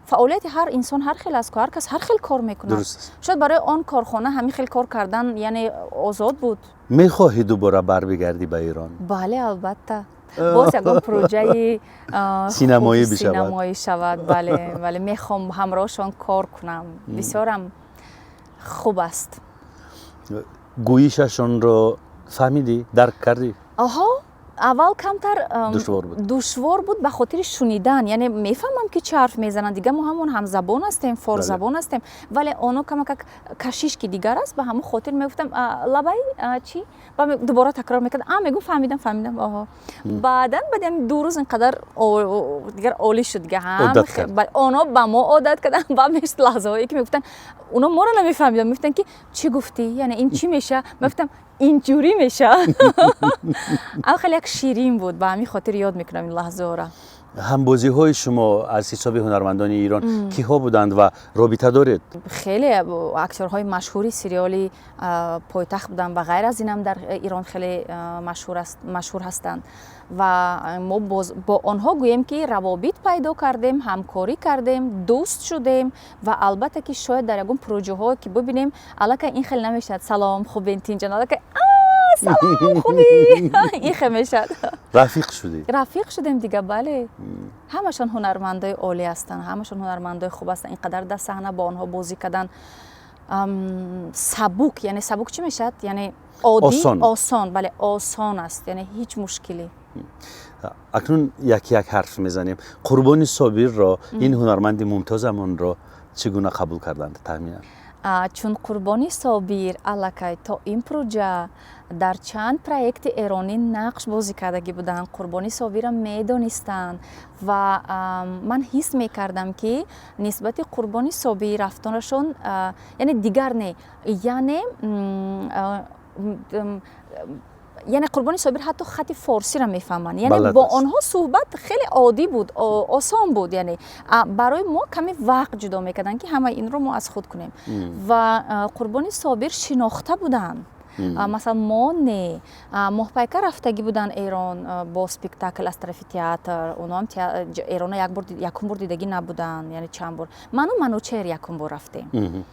[SPEAKER 2] фаъолияти ҳар инсон ҳар хел аст, ҳар кас ҳар хел кор мекунад.
[SPEAKER 1] Дуруст аст.
[SPEAKER 2] шояд барои он корхона ҳамин хел кор кардан яъне озод буд.
[SPEAKER 1] мехоҳӣ дубора барбигардӣ ба Ирон?
[SPEAKER 2] бале, албатта. боз ягон проҷаи
[SPEAKER 1] Синамоӣ
[SPEAKER 2] хуби
[SPEAKER 1] бишавад.
[SPEAKER 2] синамоӣ шавад. бале, бале, мехоҳам ҳамроҳшон кор кунам. бисёрам хуб аст.
[SPEAKER 1] гӯишашонро фаҳмидӣ, дарк кардӣ?
[SPEAKER 2] аҳо, аввал камтар
[SPEAKER 1] душвор буд?
[SPEAKER 2] ба хотири шунидан, яъне мефаҳмам ки чӣ ҳарф мезананд, дигар мо ҳамон ҳамзабон ҳастем, форзабон ҳастем, вале оно камакак кашишки дигар аст. ба ҳамон хотир мегуфтам лабай чӣ, дубора такрор мекардам, мегум фаҳмидам, аҳо. баъдан баъди ду рӯз инқадар дигар олӣ шуд, дигар оно ба мо одат кардан. ба мешт лаҳзаҳое ки мегуфтанд, оно моро намефаҳмиданд, мегуфтанд ки чӣ гуфтӣ, яъне ин чӣ меша? мегуфтам инҷурӣ меша. ам хеле як ширин буд, ба ҳамин хотир ёд мекунам ин лаҳзаҳоро.
[SPEAKER 1] ҳамбозиҳои шумо аз ҳисоби ҳунармандони Ирон киҳо буданд ва робита доред?
[SPEAKER 2] хеле актёрҳои машҳури сериоли Пойтахт буданд ва ғайр аз инам дар Ирон хеле машҳур ҳастанд ва мо бо онҳо гӯем ки равобит пайдо кардем, ҳамкорӣ кардем, дӯст шудем ва албатта ки шояд дар ягон проҷаҳое ки бибинем аллакай ин хел намешад, салом хубин тинҷон, аллакай салом хубӣ, ин хел мешад.
[SPEAKER 1] рафиқ шудӣ? рафиқ
[SPEAKER 2] шудем дига, бале. ҳамашон ҳунармандои олӣ ҳастанд, ҳамашон ҳунармандои хуб ҳастанд. Инқадар дар саҳна бо онҳо бозӣ кардан сабук, яъне сабук чӣ мешад? Яъне оддӣ, осон, бале, осон аст, яъне ҳеҷ мушкилӣ.
[SPEAKER 1] акнун як ҳарф мезанем. Қурбони Собирро, ин ҳунарманди мумтозамонро чӣ гуна қабул карданд тахминан?
[SPEAKER 2] чун Қурбони Собир аллакай то ин проҷа дар чанд проекти эронӣ нақш бозӣ кардагӣ буданд, Қурбони Собирам медонистанд ва ман ҳис мекардам ки нисбати Қурбони Собир рафтонашон яъне дигар не, яъне یعنی قربانی صابر حتی خط فارسی را میفهمن، یعنی
[SPEAKER 1] بلد
[SPEAKER 2] با
[SPEAKER 1] است.
[SPEAKER 2] آنها صحبت خیلی عادی بود، آسان بود، یعنی برای ما کمی وقت جدا میکردن که همه این رو ما از خود کنیم. و قربانی صابر شناخته بودن. مثلا ما نه ماه پیکر رفتگی بودن ایران با سپیکتاکل از طرف تئاتر، اونا هم ایران یکم بار دیدگی نبودن، یعنی چند بار. منوچهر یکم بار رفتیم.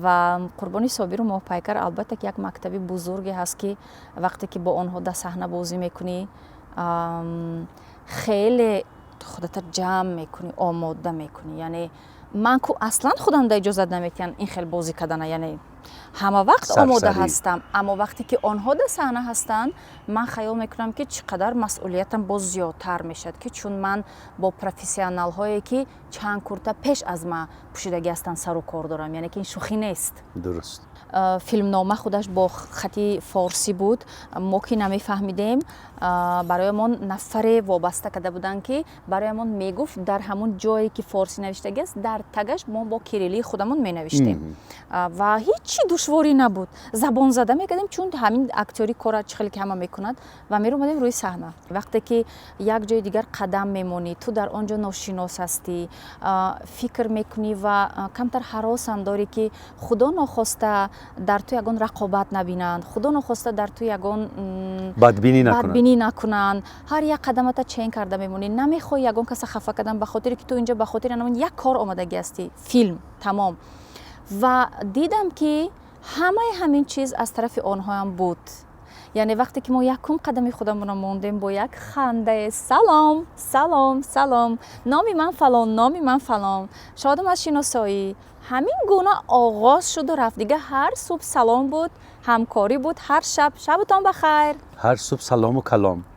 [SPEAKER 2] و قربانی صابر و ماه پیکر البته که یک مکتبی بزرگی هست که وقتی که با آنها در صحنه بازی میکنی خیلی خودت جمع میکنی، آماده میکنی. یعنی من که اصلا خودم در اجازه نمیتونم این خیلی بازی کردن، یعنی همه وقت آماده هستم، اما وقتی که آنها در صحنه هستن من خیال میکنم که چقدر مسئولیتم باز زیادتر میشد، که چون من با پروفسیونال هایی که چند کورته پیش از من پوشیدگی هستن سر و کار دارم، یعنی که این شوخی نیست.
[SPEAKER 1] درست.
[SPEAKER 2] فیلم نامه خودش با خطی فارسی بود، ما که نمیفهمیدیم، برای ما نفر وابسته کرده بودن که برای ما میگفت در همون جایی که فارسی نوشته است در تگش ما با کیریلی خودمون می نوشتیم و هیچی دشواری نبود، زبان زده میکردیم چون همین اکتوری کار خیلی که همه میکند و می اومدیم روی صحنه. وقتی که یک جای دیگر قدم میمونی، تو در آنجا ناشناس هستی، فکر میکنی و کمتر هراس هم داری که خدا ناخواسته در تو یگان رقابت نبینند، خدا نخواسته در تو یگان بدبینی نکنند. هر یک قدمت چین کرده میمونی، نمیخوای یگان کس خفه کردن به خاطر که تو اینجا به خاطر همون یک کار آمدگی هستی، فیلم تمام. و دیدم که همین چیز از طرف آنها هم بود. یعنی وقتی که ما یکم قدمی خودمون موندیم با یک خنده سلام سلام سلام، نامی من فلان، نامی من فلان، شادم از شناسایی، همین گونه آغاز شد و رفت دیگه. هر صبح سلام بود، همکاری بود، هر شب شبتان بخیر،
[SPEAKER 1] هر صبح سلام و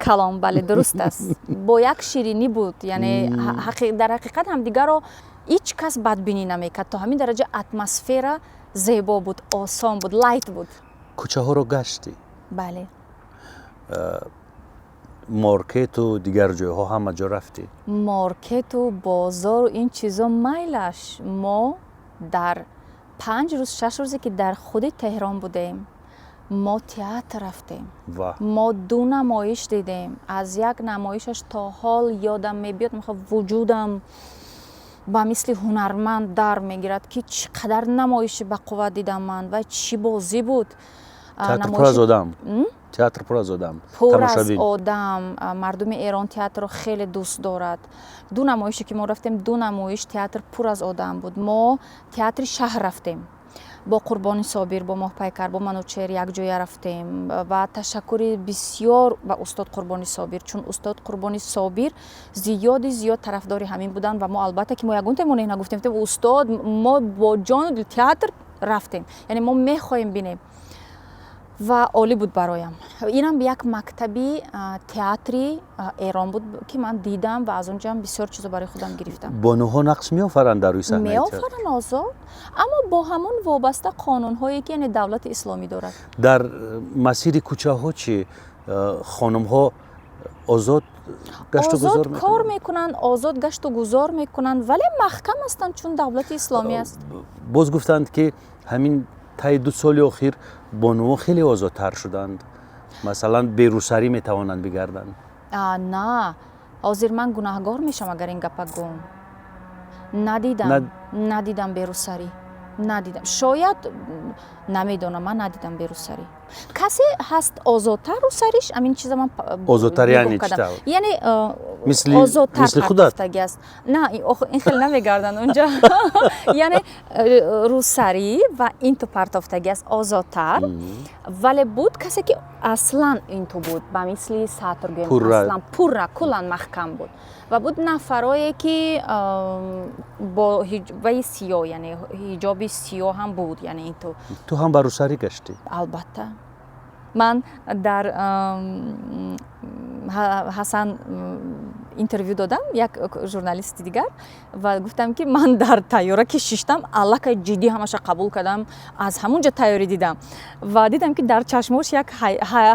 [SPEAKER 1] کلام.
[SPEAKER 2] بله درست است. با یک شیرینی بود، یعنی در حقیقت هم دیگه رو هیچ کس بدبینی نمیکرد. تا همین درجه اتمسفر زیبا بود، آسان بود، لایت بود.
[SPEAKER 1] کوچه ها رو گشتی؟
[SPEAKER 2] بله.
[SPEAKER 1] مارکت و دیگر جاها همه جا رفتی؟
[SPEAKER 2] مارکت و بازار و این چیزا میلش. ما در 5 روز 6 روزی که در خود تهران بودیم ما تئاتر رفتیم، ما 2 نمایش دیدیم. از یک نمایشش تا حال یادم میبیاد، وجودم با مثل هنرمند در میگیرد که چقدر نمایش به قوت دیدم من و چی بازی بود.
[SPEAKER 1] تئاتر پر از آدم. تئاتر پر از آدم.
[SPEAKER 2] پر از آدم. مردم ایران تئاتر رو خیلی دوست دارد. 2 نمایشی که ما رفتیم، 2 نمایش تئاتر پر از آدم بود. ما تئاتر شهر رفتیم با قربانی صابر، با ماه پیکر، با منوچهر یک جای رفتیم و تشکر بسیار به استاد قربانی صابر، چون استاد قربانی صابر زیاد طرفدار همین بودن و ما البته که ما یگون تمون اینا گفتیم استاد ما با جان و دل تئاتر رفتیم، یعنی ما میخوایم بینیم و عالی بود برایم. اینم یک مکتبی تئاتری ایران بود که من دیدم و از اونجا هم بسیار چیزا برای خودم گرفتم.
[SPEAKER 1] بانوها نقش میآفرند در روی صحنه؟
[SPEAKER 2] میآفرند آزاد، اما با همون وابسته قانون هایی که یعنی دولت اسلامی دارد.
[SPEAKER 1] در مسیر کوچه ها چی خانم ها آزاد گشت و گذار میکنن؟
[SPEAKER 2] کار میکنن، آزاد گشت و گذار میکنن، ولی محکم هستند چون دولت اسلامی است.
[SPEAKER 1] باز گفتند که همین طی 2 سال اخیر بانوها خیلی آزادتر شدند، مثلا به روسری میتوانند بگردند.
[SPEAKER 2] نه، حاضر من گناهگار میشم اگر این گپ گم. ندیدم به روسری، ندیدم. شاید نمیدونم، من ندیدم به روسری. کسی هست آزادتر روسریش؟ همین چیزا من
[SPEAKER 1] آزادتر یعنی چی؟
[SPEAKER 2] یعنی
[SPEAKER 1] مثل خودت؟
[SPEAKER 2] نه این خیلی نمیگردن اونجا. یعنی روسری و این تو پرتافتگی است آزادتر، ولی بود کسی که اصلا این تو بود با مثل ساترگیم اصلا پورا کلان محکم بود و بود نفرایی که با حجاب سیاه، یعنی حجاب سیاه هم بود. یعنی این تو
[SPEAKER 1] هم بر روسری گشتی؟
[SPEAKER 2] البته من در حسن اینترویو دادم، یک ژورنالیست دیگر، و گفتم که من در تیاره که شیشتم الک جدی همش قبول کردم، از همونجا تیاری دیدم و دیدم که در چشمش یک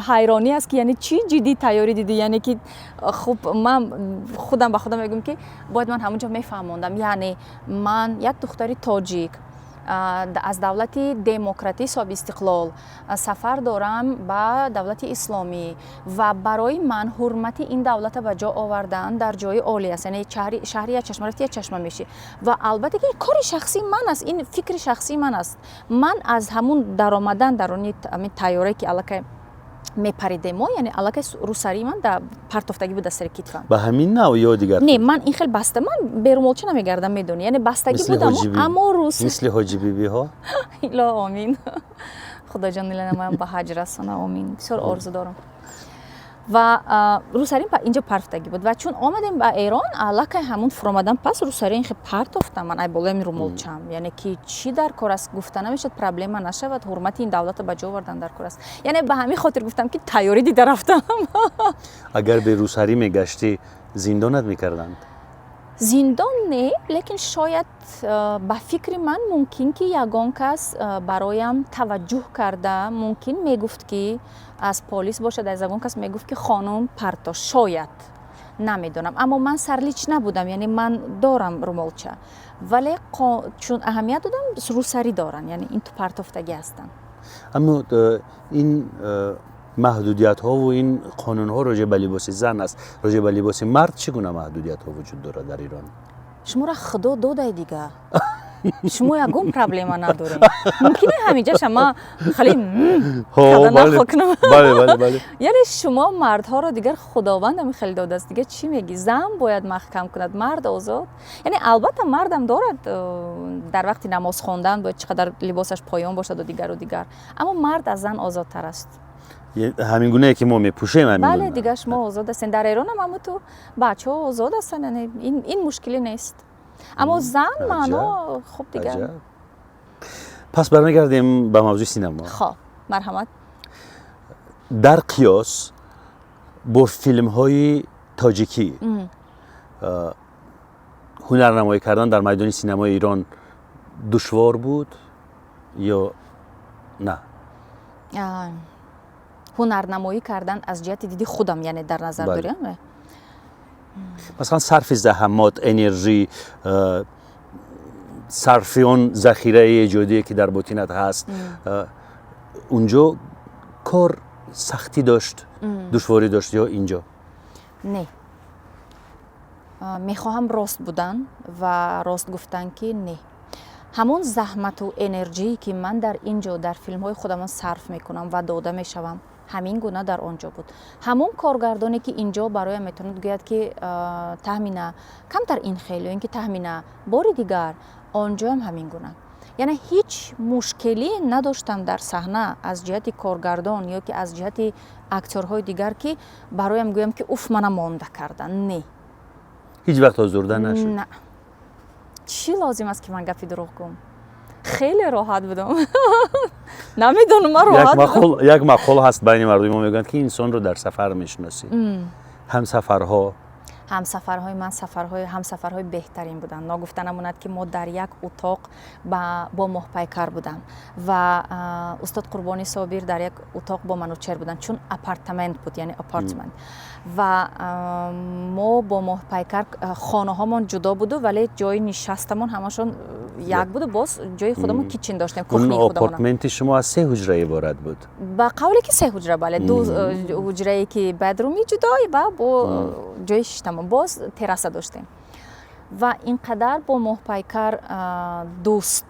[SPEAKER 2] حیرانی است که یعنی چی جدی تیاری دیدی، یعنی که خب من خودم به خودم میگم که باید من همونجا میفهموندم. یعنی من یک دختری تاجیک аз давлати демократӣ соҳиби истиқлол сафар дорам ба давлати исломӣ ва барои ман ҳурмати ин давлата ба ҷо овардан дар ҷои олӣ аст, яъне шаҳри як чашма рафти як чашма мешӣ ва албатта ки ин кори шахсии ман аст, ин фикри шахсии ман аст. Ман аз ҳамун даромадан дар они тайёрае ки аллакай мепаридемо, яъне аллакай рӯсарии ман да партофтагӣ буда сари китфам.
[SPEAKER 1] ба ҳамин навъ ё дигар?
[SPEAKER 2] Не, ман ин хел баста, ман берумолча намегардам, медонӣ, яъне бастагӣ будаму аммо рӯс
[SPEAKER 1] мисли ҳоҷи бибиҳо?
[SPEAKER 2] ило амин. худоҷон ила намоям ба ҳаҷ расона, амин. Бисёр орзу дорам. ва рӯсарин инҷо партофтагӣ буд ва чун омадем ба Эрон, аллакай ҳамун фуромадан пас рӯсарин хе партофтам, ман ай болои румолчам, яъне ки чӣ дар кор аст гуфта намешавад, проблема нашавад, ҳурмати ин давлата ба ҷо овардан дар кор аст. Яъне ба ҳамин хотир гуфтам ки тайёрӣ дида рафтам.
[SPEAKER 1] агар бе рӯсарӣ мегаштӣ зиндонат мекарданд?
[SPEAKER 2] зиндон не, лекин шояд ба фикри ман мумкин ки ягон кас бароям таваҷҷӯҳ карда мумкин мегуфт ки аз полис бошад, аз ягон кас мегуфт ки хонум партош, шояд намедонам, аммо ман сарлич набудам, яъне ман дорам румолча, вале чун аҳамият додам рӯсарӣ доранд, яъне ин ту партофтагӣ ҳастанд.
[SPEAKER 1] аммо ин маҳдудиятҳову ин қонунҳо роҷа ба либоси зан аст, роҷа ба либоси мард чӣ гуна маҳдудиятҳо вуҷуд дорад дар Ирон?
[SPEAKER 2] шуморо худо додай дига, шумо ягон проблема надорем. мумкин е ҳаминҷа шама хали када нахо кунам. яъне шумо мардҳоро дигар худовандам хеле додааст, дигар чӣ мегӣ? Зан бояд маҳкам кунад, мард озод. Яъне албатта мардам дорад дар вақти намоз хондан бояд чӣ қадар либосаш поён бошаду дигар, аммо мард аз зан озодтар аст.
[SPEAKER 1] ҳамин гунае ки мо мепӯшем ҳамин
[SPEAKER 2] бале дигар шумо озод ҳастед, дар Эронам ҳамун ту бачаҳо озод ҳастанд, яъне ин мушкилӣ нест, аммо зан маъно хуб дигар.
[SPEAKER 1] пас бармегардем ба мавзӯи синема.
[SPEAKER 2] хоб марҳамат.
[SPEAKER 1] дар қиёс бо филмҳои тоҷикӣ ҳунарнамоӣ кардан дар майдони синемои Ирон душвор буд ё на?
[SPEAKER 2] ҳунарнамоӣ кардан аз ҷиҳати диди худам, яъне дар назар дорем?
[SPEAKER 1] масалан сарфи заҳамот, энержӣ, сарфи он захираи эҷодие ки дар ботинат ҳаст, унҷо кор сахтӣ дошт, душворӣ дошт ё инҷо?
[SPEAKER 2] Не, мехоҳам рост будан ва рост гуфтан ки не. ҳамон заҳмату энерҷие ки ман дар ин ҷо дар филмҳои худамон сарф мекунам ва дода мешавам, ҳамин гуна дар он ҷо буд. ҳамон коргардоне ки ин ҷо бароям метавонад гӯяд ки таҳмина камтар ин хел ё ин ки таҳмина бори дигар, он ҷоям ҳамин гуна. яъне ҳеҷ мушкилӣ надоштам дар саҳна аз ҷиҳати коргардон ё ки аз ҷиҳати актёрҳои дигар ки бароям гӯям ки уф мана монда кардан. Не,
[SPEAKER 1] ҳеҷ вақт озурда нашуд?
[SPEAKER 2] На. чӣ лозим аст ки ман гапи дурӯғ гӯям? хеле роҳат будам. намедонам ман роҳат будам.
[SPEAKER 1] як мақол ҳаст байни мардуми мо, мегӯянд ки инсонро дар сафар мешиносӣ. ҳамсафарҳои
[SPEAKER 2] ман ҳамсафарҳои беҳтарин буданд. ногуфта намонад ки мо дар як утоқ бо моҳпайкар будам ва устод Қурбони Собир дар як утоқ бо манучер буданд, чун апартамент буд, яъне апартмент, ва мо бо моҳпайкар хонаҳомон ҷудо буду, вале ҷои нишастамон ҳамашон як буду, боз ҷои худамон кичин доштем, кухни худамон.
[SPEAKER 1] апартменти шумо аз 3 ҳуҷра иборат буд?
[SPEAKER 2] ба қавле ки 3 ҳуҷра, бале, 2 ҳуҷрае ки бедруми ҷудо ва бо ҷои шиштамон боз тераса доштем ва инқадар бо моҳпайкар дӯст,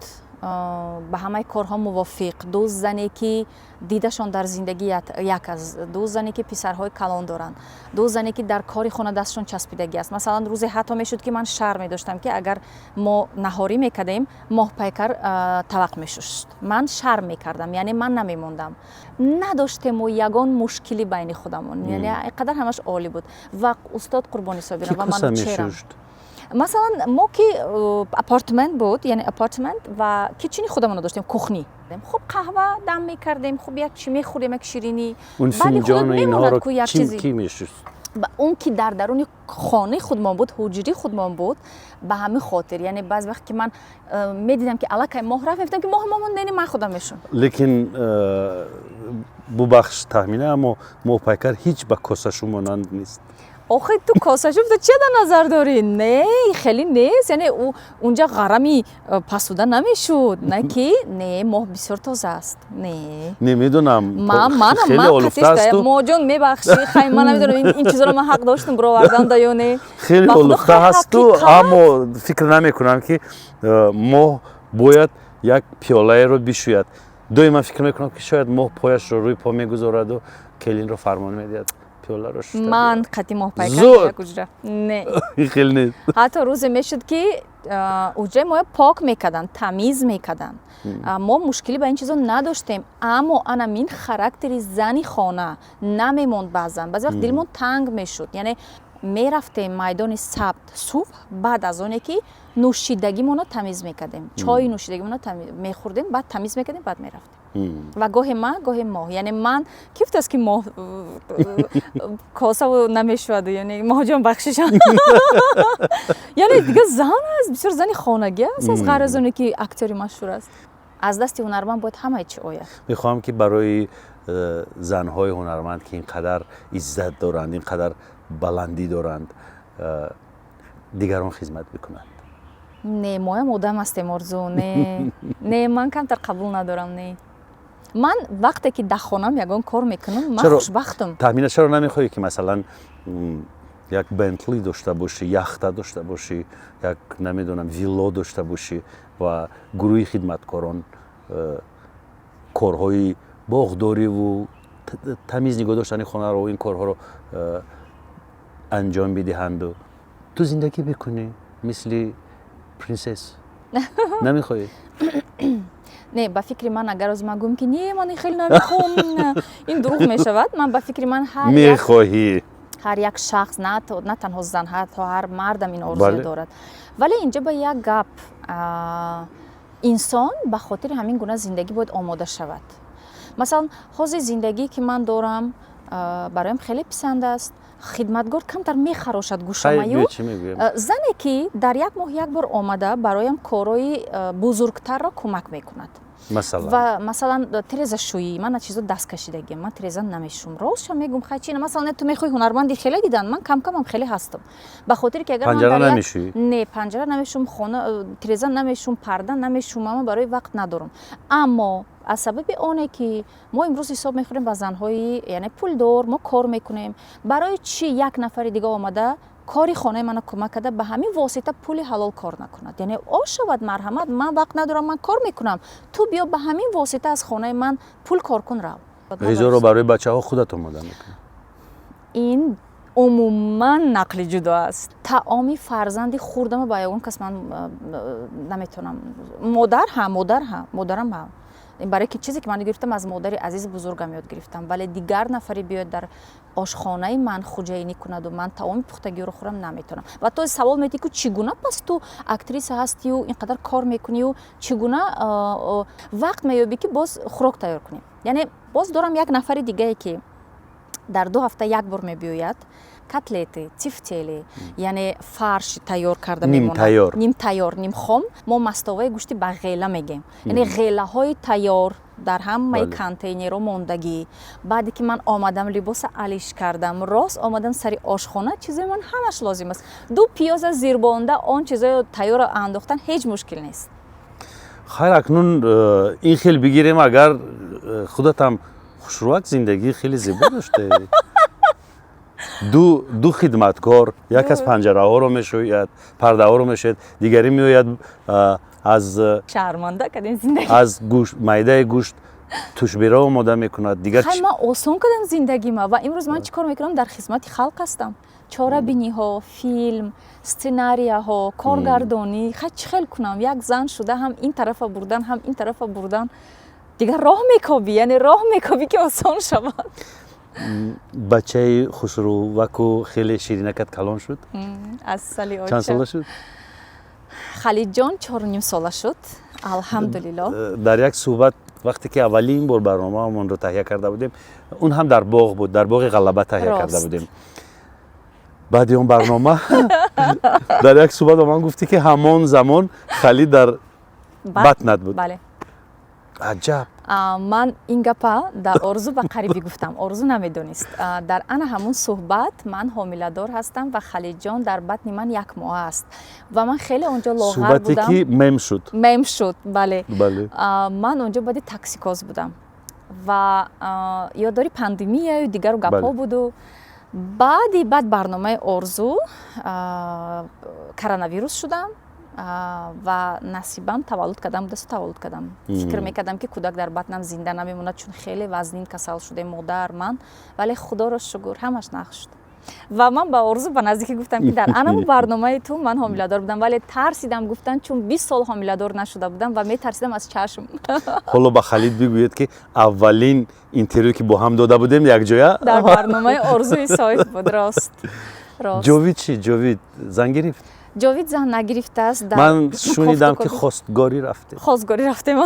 [SPEAKER 2] ба ҳамаи корҳо мувофиқ, дӯст зане ки дидашон дар зиндагӣ як аст, дӯст зане ки писарҳои калон доранд, дӯст зане ки дар кори хона дастшон часпидагӣ аст. масалан рӯзе ҳатто мешуд ки ман шарм медоштам ки агар мо наҳорӣ мекардем, моҳпайкар тавақ мешушт, ман шарм мекардам, яъне ман намемондам, надоштему ягон мушкилӣ байни худамон, яъне инқадар ҳамаш олӣ буд. ва устод Қурбони Собирам ва манучерам, масалан мо ки апартмент буд, яъне апартмент ва кичини худамон доштем, кухни, хуб қаҳва дам мекардем, хуб як чӣ мехӯрдем, як ширинӣ,
[SPEAKER 1] он финҷону инҳоро ки мешуст?
[SPEAKER 2] он ки дар даруни хонаи худмон буд, ҳуҷри худмон буд, ба ҳамин хотир, яъне баъзе вақт ки ман медидам ки аллакай моҳ рафт, мефтам ки моҳ мамондени ман худам мешун.
[SPEAKER 1] лекин бубахш таҳмина, аммо моҳпайкар ҳеҷ ба коса шумо монанд нест.
[SPEAKER 2] آخه تو کاسه شفت چه در نظر داری؟ نه خیلی نیست، یعنی اونجا غرمی پسوده نمیشود، نه که نه ماه بسیار تازه است. نه
[SPEAKER 1] نمیدونم
[SPEAKER 2] من
[SPEAKER 1] آلوفته است و
[SPEAKER 2] ما جون میبخشی خیلی من نمیدونم این چیزا رو من حق داشتم برو آوردن یا نه.
[SPEAKER 1] خیلی آلوفته هست و اما فکر نمیکنم که ماه باید یک پیاله رو بشوید. من فکر میکنم که شاید ماه پایش رو روی پا میگذارد و کلین رو فرمان میدهد پیاله رو شوید.
[SPEAKER 2] من قطعی ماه پای کردم کجا؟ نه
[SPEAKER 1] خیلی نیست.
[SPEAKER 2] حتی روزی میشد که اوجه ما پاک میکردن، تمیز میکردن. ما مشکلی با این چیزا نداشتیم، اما این خاراکتری زنی خانه نمیموند. بعضی وقت دلمون تنگ میشد، یعنی میرفتیم میدان سبت صبح بعد از اون که نوشیدگیمون رو تمیز میکردیم، چای نوشیدگیمون رو میخوردیم، بعد تمیز میکردیم، بعد میرفتیم. و گاهی ماه، یعنی من کیفت است که ماه کاسه و نمیشود، یعنی ماه جان بخششم. یعنی دیگه زن است، بسیار زنی خانگی است، از غیر از اونی که اکتری مشهور است. از دست هنرمند باید همه چی آید.
[SPEAKER 1] میخوام که برای زنهای هنرمند که اینقدر عزت دارند، اینقدر بلندی دارند، دیگران خدمت بکنند.
[SPEAKER 2] نه ما هم آدم هستیم آرزو، نه من کمتر قبول ندارم. نه من وقتی که در خانم یگان کار میکنم من خوشبختم.
[SPEAKER 1] تخمینش چرا نمیخوایی که مثلا یک بنتلی داشته باشی، یخت داشته باشی، یک نمیدونم ویلا داشته باشی و گروه خدمتکاران کارهای باغداری و تمیز نگاه داشتن خانه رو، این کارها رو انجام بدهند و تو زندگی بکنی مثل پرنسس؟ نمیخوایی؟
[SPEAKER 2] نه با فکر من اگر از من گم که نه من خیلی نمیخوام، این دروغ میشود. من با فکر من هر یک شخص، نه تنها زن، حتی هر مردم این آرزو دارد. ولی اینجا با یک گپ، انسان به خاطر همین گونه زندگی باید آماده شود. مثلا حوض زندگی که من دارم برایم خیلی پسند است. خدمتگار کمتر میخراشد گوشم. زنی که در یک ماه یک بار آمده برایم کارهای بزرگتر را کمک میکند. مثلا تریزا شویی، من چیزا دست کشیدگی، من تریزا نمیشم، راستش میگم خیلی مثلا تو میخوای هنرمندی خیلی دیدن، من کم هم خیلی هستم. به خاطر که اگر
[SPEAKER 1] پنجره نمیشویی؟
[SPEAKER 2] نه پنجره نمیشم، خانه تریزا نمیشم، پرده نمیشم، من برای وقت ندارم. اما از سبب اونه که ما امروز حساب میخوریم با زنهای یعنی پول دار، ما کار میکنیم، برای چی یک نفر دیگه آمده کاری خانه من کمک کرده به همین واسطه پول حلال کار نکند؟ یعنی شود مرحمت، من وقت ندارم، من کار میکنم، تو بیا به همین واسطه از خانه من پول کار کن رو.
[SPEAKER 1] غذا رو برای بچه ها خودت آماده میکنی؟ این
[SPEAKER 2] عموما نقل جدا است. طعامی فرزندی خوردم با یگان کس من نمیتونم. مادرم هم برای که چیزی که من گرفتم از مادر عزیز بزرگم یاد گرفتم، ولی دیگر نفری بیاد در آشخانه من خوجینی کند و من طعام پختگی رو خورم نمیتونم. و تو سوال میتی که چگونه پس تو اکتریس هستی و اینقدر کار میکنی و چگونه وقت میابی که باز خوراک تیار کنیم؟ یعنی باز دارم یک نفر دیگه که در 2 هفته یک بار میبیاید، کتلت تیفتیلی، یعنی فرش تیار کرده میمونه، نیم تیار نیم خام. ما مستوای گوشتی به غیله میگیم، یعنی غیله های تیار در همه کانتینر رو موندگی. بعدی که من آمدم لباس علیش کردم، راست آمدم سری آشخانه، چیزای من همش لازم است. 2 پیاز زیربانده آن چیزای تیار انداختن هیچ مشکل نیست.
[SPEAKER 1] خیر اکنون این خیلی بگیریم، اگر خودت هم خوشروک زندگی خیلی زیبا داشته، دو خدمتکار، یک از پنجره ها رو میشوید، پرده ها رو میشوید، دیگری میآید از
[SPEAKER 2] شرمنده کردن زندگی،
[SPEAKER 1] از گوشت، میده گوشت توشبیره آماده میکند. دیگر
[SPEAKER 2] خیلی من آسان کردم زندگی ما. و امروز من چیکار میکنم؟ در خدمت خلق هستم. چاره بینی ها، فیلم، سیناریا ها، کارگردانی خیلی کنم. یک زن شده هم این طرف بردن هم این طرف بردن، دیگه راه میکوبی، یعنی راه میکوبی که آسان شود.
[SPEAKER 1] بچه خسرو وکو خیلی شیرینکت کلان شد؟
[SPEAKER 2] از سالی
[SPEAKER 1] چند ساله شد؟
[SPEAKER 2] خالد جان 4.5 ساله شد الحمدلله.
[SPEAKER 1] در یک صحبت وقتی که اولین بار برنامه‌مون رو تهیه کرده بودیم، اون هم در باغ بود، در باغ غلبه تهیه کرده بودیم. بعد اون برنامه در یک صحبت من گفتی که همان زمان خالد در بطنت بود.
[SPEAKER 2] بله.
[SPEAKER 1] عجب
[SPEAKER 2] ман ин гапа дар орзу ба қарибӣ гуфтам. Орзу намедонист. Дар ана ҳамун суҳбат ман ҳомиладор ҳастам ва Халиҷон дар батни ман 1 моҳ аст ва ман хеле онҷо лоғар будам.
[SPEAKER 1] суҳбате ки мем шуд
[SPEAKER 2] бале.
[SPEAKER 1] бале
[SPEAKER 2] ман онҷо баъди таксикоз будам ва ёддори пандемияю дигару гапҳо буду. баъд барномаи орзу коронавирус шудам ва насибам таваллуд кардам, дасту таваллуд кардам. Фикр мекардам ки кӯдак дар батнам зинда намемонад, чун хеле вазнин касал шудем модар ман, вале худоро шукр ҳамаш нақш шуд. ва ман ба орзу ба наздикӣ гуфтам ки дар анаму барномаи ту ман ҳомиладор будам, вале тарсидам гуфтан, чун 20 сол ҳомиладор нашуда будам ва метарсидам аз чашм.
[SPEAKER 1] ҳоло ба Халид бигӯед ки аввалин интервю ки бо ҳам дода будем якҷоя
[SPEAKER 2] дар барномаи орзуи соит буд. Рост.
[SPEAKER 1] ҷовид чӣ? ҷовид зан гирифт?
[SPEAKER 2] ҷовид зан нагирифтааст.
[SPEAKER 1] ман шунидам ки хостгорӣ рафтем.
[SPEAKER 2] хостгорӣ рафтем.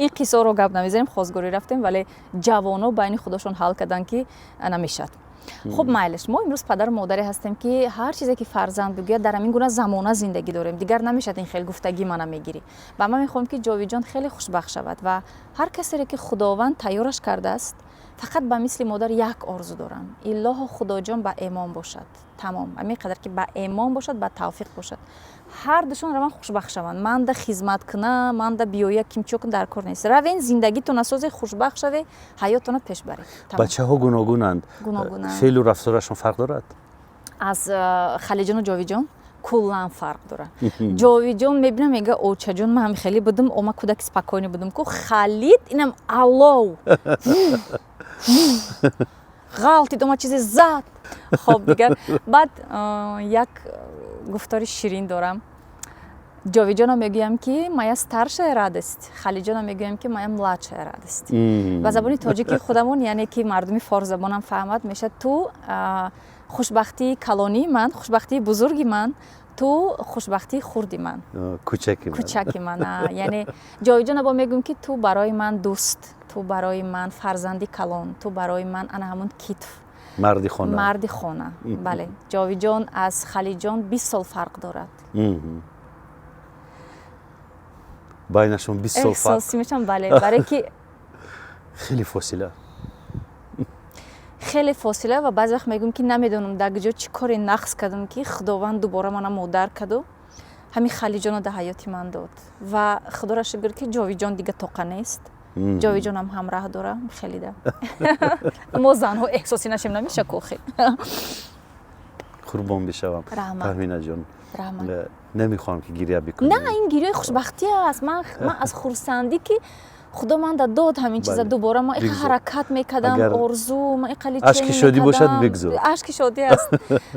[SPEAKER 2] ин қиссаро гап намезанем, хостгорӣ рафтем, вале ҷавоно байни худошон ҳал карданд ки намешад. хуб майлеш, мо имрӯз падару модаре ҳастем ки ҳар чизе ки фарзанд бигӯяд дар ҳамин гуна замона зиндагӣ дорем, дигар намешад ин хел гуфтагӣ мана мегирӣ. ва ман мехоҳам ки ҷовидҷон хеле хушбахт шавад ва ҳар касере ки худованд тайёраш кардааст, фақат ба мисли модар як орзу дорам. илоҳо худоҷон ба эмон бошад. тамом. ҳамин қадар ки ба эмон бошад, ба тавфиқ бошад. ҳар душон раван хушбахт шаванд. ман да хизмат кунам, ман да биёя кимчо кун дар кор нест. равен зиндагитона созе, хушбахт шаве, ҳаётона пеш баред.
[SPEAKER 1] бачаҳо гуногунанд.
[SPEAKER 2] гуногунанд.
[SPEAKER 1] феълу рафторашон фарқ дорад?
[SPEAKER 2] аз Халиҷону Ҷовидҷон куллан фарқ дорад. Ҷовидҷон мебинам мега очаҷон ман ҳами хеле будам, ома кӯдаки спокойни будам ку Халид инам аллов. ғалтид ома чизе зад. хоб дигар баъд як гуфтори ширин дорам. ҷовидҷонам мегӯям ки мая старшая радост, Халиҷонам мегӯям ки мая младшая радост. ба забони тоҷики худамон, яъне ки мардуми форзабонам фаҳмад, мешад ту хушбахтии калонии ман, хушбахтии бузурги ман, ту хушбахтии хурди ман, кӯчаки ман. яъне ҷовидҷона бо мегӯям ки ту барои ман дӯст, ту барои ман фарзанди калон, ту барои ман ана ҳамон китф, марди хона. бале, ҷовидҷон аз Халиҷон 20 сол фарқ дорад.
[SPEAKER 1] байнашон 20 сол фарқ.
[SPEAKER 2] эҳсосӣ мешавам, бале, барое ки
[SPEAKER 1] хеле фосила.
[SPEAKER 2] хеле фосила ва баъзе вақт мегӯям ки намедонам дар куҷо чӣ коре нақс кардам ки худованд дубора мана модар каду ҳамин Халиҷоно дар ҳаёти ман дод. ва худоро шукр ки Ҷовидҷон дига тоқа нест. ҷовидҷонам ҳамраҳ дора хелида. мо занҳо эҳсосӣ нашем, намеша кохи.
[SPEAKER 1] қурбон бишавам. Парвинаҷон,
[SPEAKER 2] раҳмат.
[SPEAKER 1] намехоҳам ки гирья бикунӣ.
[SPEAKER 2] на, ин гирьёи хушбахтӣ аст. ман аз хурсандӣ ки худо манда дод ҳамин чиза дубора, ман иқа ҳаракат мекардам, орзу, ман иқа личени мекардам.
[SPEAKER 1] ашки шодӣ бошад бигзор.
[SPEAKER 2] ашки шодӣ аст.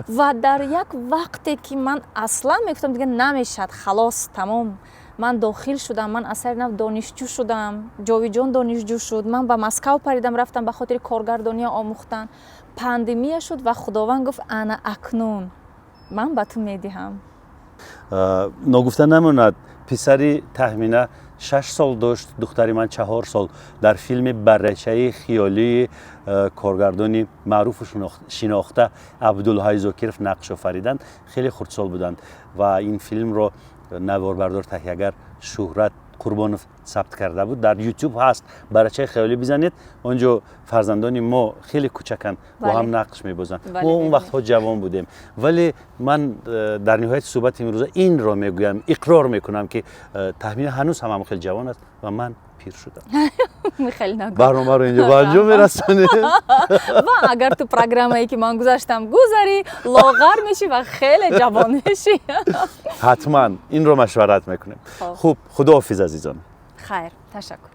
[SPEAKER 2] ва дар як вақте ки ман аслан мегуфтам дига намешад, халос, тамом. ман дохил шудам, ман аз сари нав донишҷӯ шудам, ҷовидҷон донишҷӯ шуд, ман ба Москав паридам рафтам ба хотири коргардония омӯхтан. Пандемия шуд ва худованд гуфт ана акнун ман ба ту медиҳам.
[SPEAKER 1] ногуфта намонад, писари Таҳмина 6 сол дошт, духтари ман 4 сол. дар филми Баррачаи хиёлии коргардони маъруфу шинохта Абдулҳай Зокиров нақш офариданд. хеле хурдсол буданд ва ин филмро наворбардор Таҳиягар Шӯҳрат Қурбонов сабт карда буд. дар YouTube ҳаст, Баррачаи хиёлӣ бизанед, онҷо фарзандони мо хеле кӯчаканд, бо ҳам нақш мебозанд. мо он вақтҳо ҷавон будем, вале ман дар ниҳояти суҳбати имрӯза инро мегӯям, иқрор мекунам ки Таҳмина ҳанӯз ҳам хеле ҷавон аст ва ман пир шудам. барномаро инҷо ба анҷом мерасонем.
[SPEAKER 2] ва агар ту программае ки ман гузаштам гузарӣ, лоғар мешӣ ва хеле ҷавон мешӣ.
[SPEAKER 1] ҳатман инро машварат мекунем. хуб, худоҳофиз азизон.
[SPEAKER 2] хайр, ташаккур.